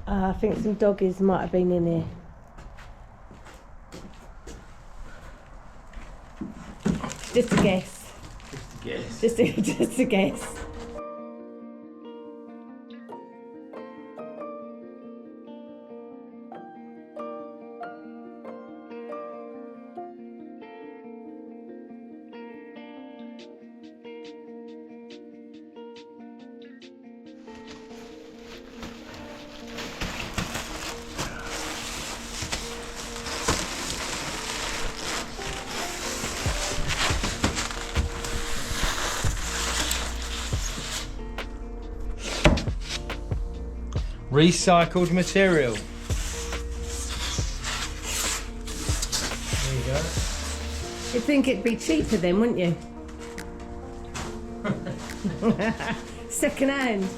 I think some doggies might have been in here. Just a guess. Just a guess. Just a guess. Recycled material. There you go. You'd think it'd be cheaper then, wouldn't you? Second hand.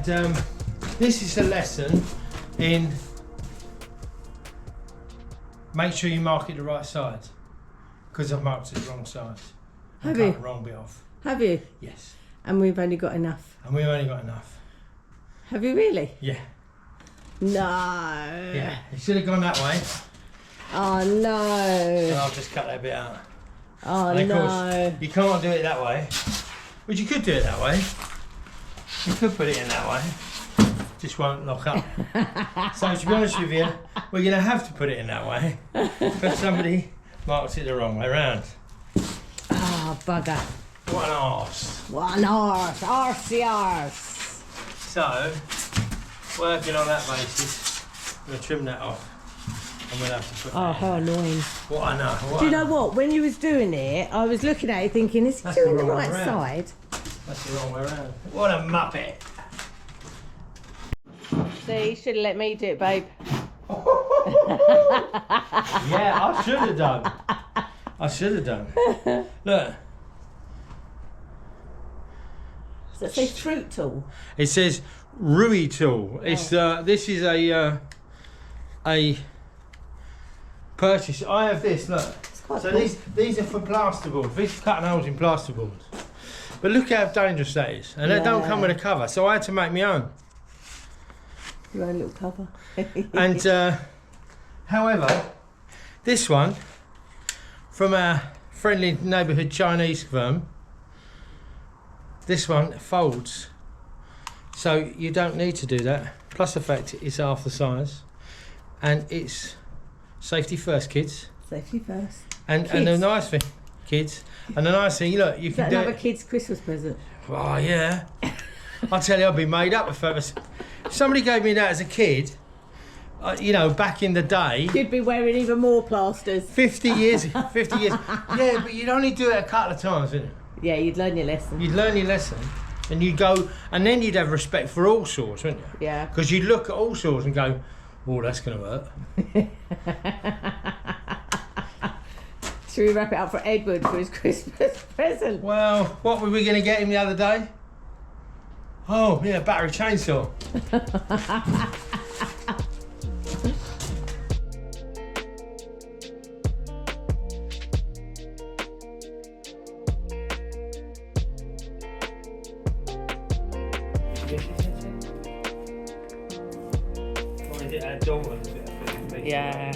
And this is a lesson in make sure you mark it the right side, because I've marked it the wrong side. Have you? Cut the wrong bit off. Have you? Yes. And we've only got enough. And we've only got enough. Have you really? Yeah. No. Yeah. It should have gone that way. Oh no. And I'll just cut that bit out. Oh And of no. course, you can't do it that way. But you could do it that way. You could put it in that way. Just won't lock up. So to be honest with you, we're going to have to put it in that way. Because somebody marked it the wrong way round. Oh bugger. What an arse. What an arse. Arsey arse. So, working on that basis, I'm going to trim that off. And we'll have to put Oh, that how in. annoying. What I know. What Do you I know what? When you was doing it, I was looking at it thinking, is he That's doing the the wrong right way round. side? That's the wrong way around. What a muppet. See, you should have let me do it, babe. Yeah, I should have done. I should have done. Look. Does that say fruit tool? It says Rui tool. It's this is a purchase. I have this. Look. quite So cool. these are for plasterboard. This is cutting holes in plasterboard. But look how dangerous that is, and they don't come with a cover. So I had to make my own. Your own little cover. And however, this one from our friendly neighbourhood Chinese firm. This one folds, so you don't need to do that. Plus the fact it's half the size, and it's safety first, kids. Safety first. And the nice thing, kids, and the nice thing, look, you Is can that do another it. kid's Christmas present? Oh yeah, I tell you, I've been made up with feathers. Somebody gave me that as a kid, you know, back in the day. You'd be wearing even more plasters. 50 years, 50 years. Yeah, but you'd only do it a couple of times, wouldn't you? Yeah, you'd learn your lesson. You'd learn your lesson, and you'd go, and then you'd have respect for all saws, wouldn't you? Yeah. Because you'd look at all saws and go, oh, that's going to hurt. Should we wrap it up for Edward for his Christmas present? Well, what were we going to get him the other day? Oh, yeah, battery chainsaw. bit our daughter, a bit of food. Yeah.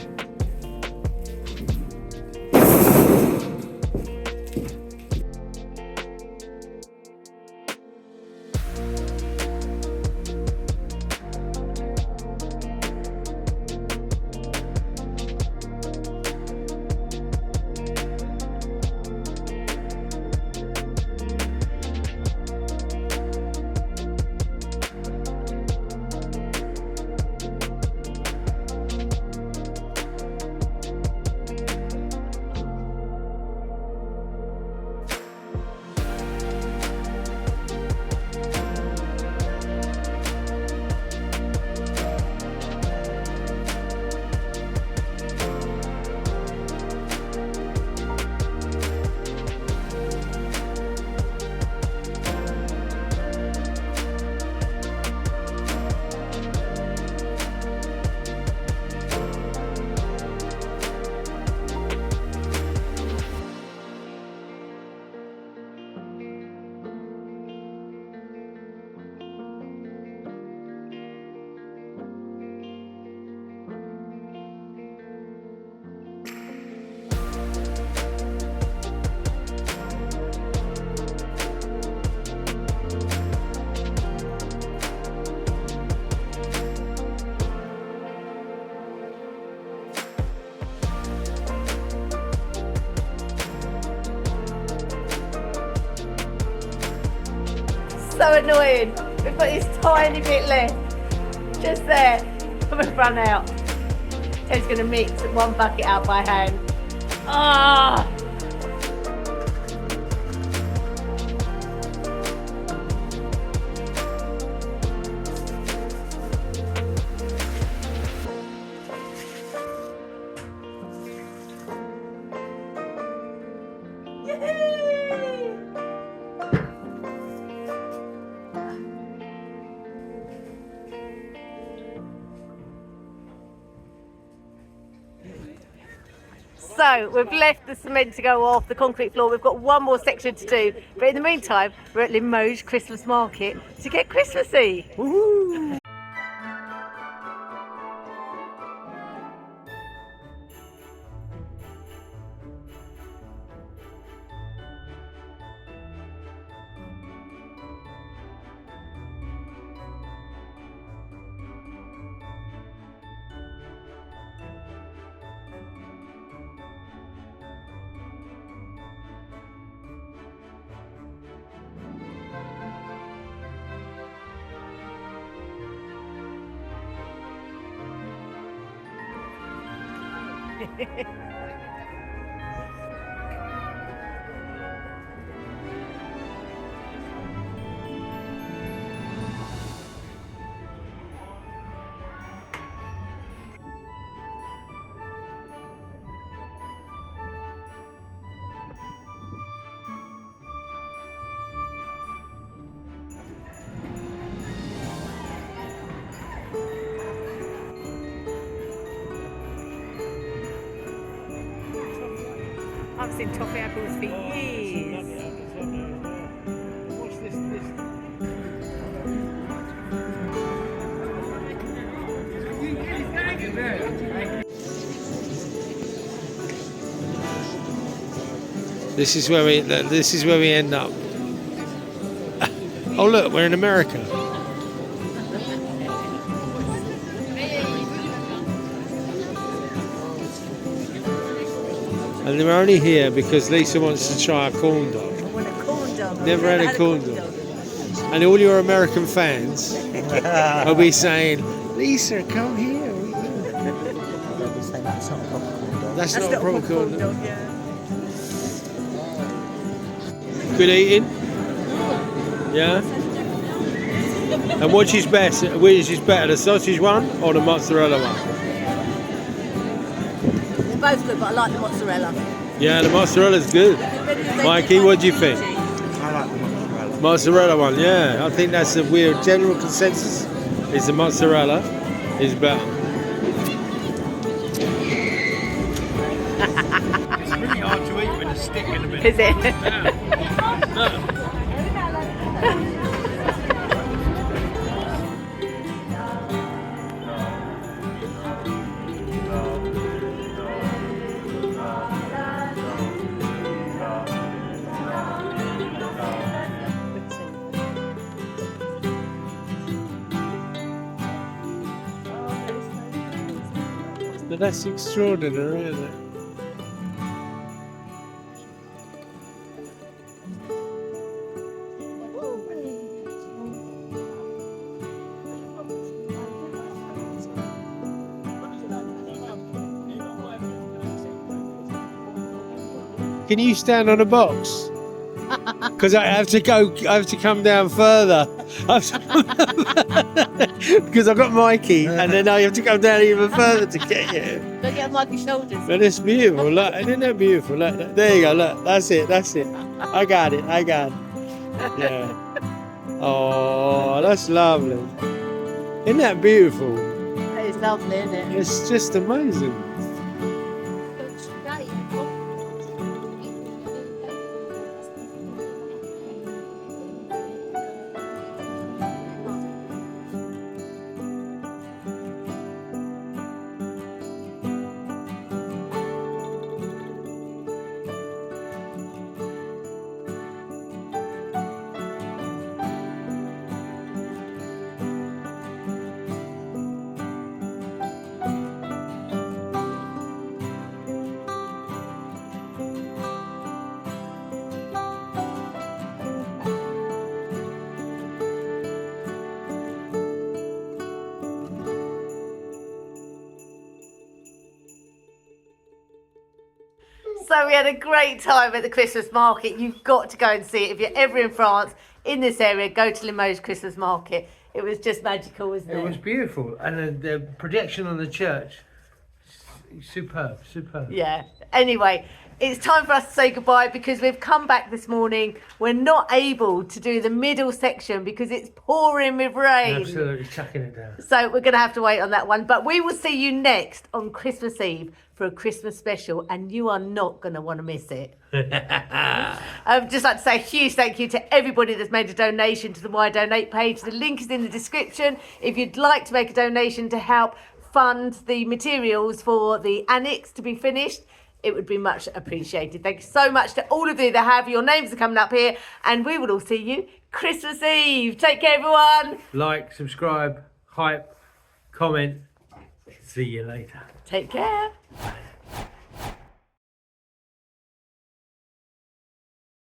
So annoying. We've got this tiny bit left. Just there. And we've run out. Ted's going to mix one bucket out by hand. Ah! So we've left the cement to go off the concrete floor. We've got one more section to do, but in the meantime we're at Limoges Christmas market to get Christmassy. Woohoo! I've seen toffee apples for years. What's this? This is where we end up. Oh look, we're in America. And we're only here because Lisa wants to try a corn dog. I want a corn dog. Never had a corn dog. And all your American fans will be saying, Lisa, come here. That's not a proper corn dog. Yeah. Good eating? Yeah? And which is best? Which is better, the sausage one or the mozzarella one? They're both good, but I like the mozzarella. Yeah, the mozzarella's good. Mikey, what do you think? I like the mozzarella. Mozzarella one, yeah. I think that's the weird general consensus. Is the mozzarella is better. It's really hard to eat with a stick in the middle. Is it? But that's extraordinary, isn't it? Can you stand on a box? Because I have to go. I have to come down further. Because I've got Mikey, and then I have to come down even further to get you. Look at Mikey's shoulders. But it's beautiful. Look, isn't that beautiful? Look, there you go. Look, that's it. That's it. I got it. I got it. Yeah. Oh, that's lovely. Isn't that beautiful? That is lovely, isn't it? It's just amazing. So we had a great time at the Christmas market. You've got to go and see it. If you're ever in France, in this area, go to Limoges Christmas market. It was just magical, wasn't it? It was beautiful, and the projection on the church, superb, superb. Yeah. Anyway, it's time for us to say goodbye because we've come back this morning. We're not able to do the middle section because it's pouring with rain. Absolutely chucking it down. So we're going to have to wait on that one. But we will see you next on Christmas Eve for a Christmas special, and you are not going to want to miss it. I'd just like to say a huge thank you to everybody that's made a donation to the Why Donate page. The link is in the description. If you'd like to make a donation to help fund the materials for the annex to be finished, it would be much appreciated. Thank you so much to all of you that have. Your names are coming up here, and we will all see you Christmas Eve. Take care, everyone. Like, subscribe, hype, comment. See you later. Take care.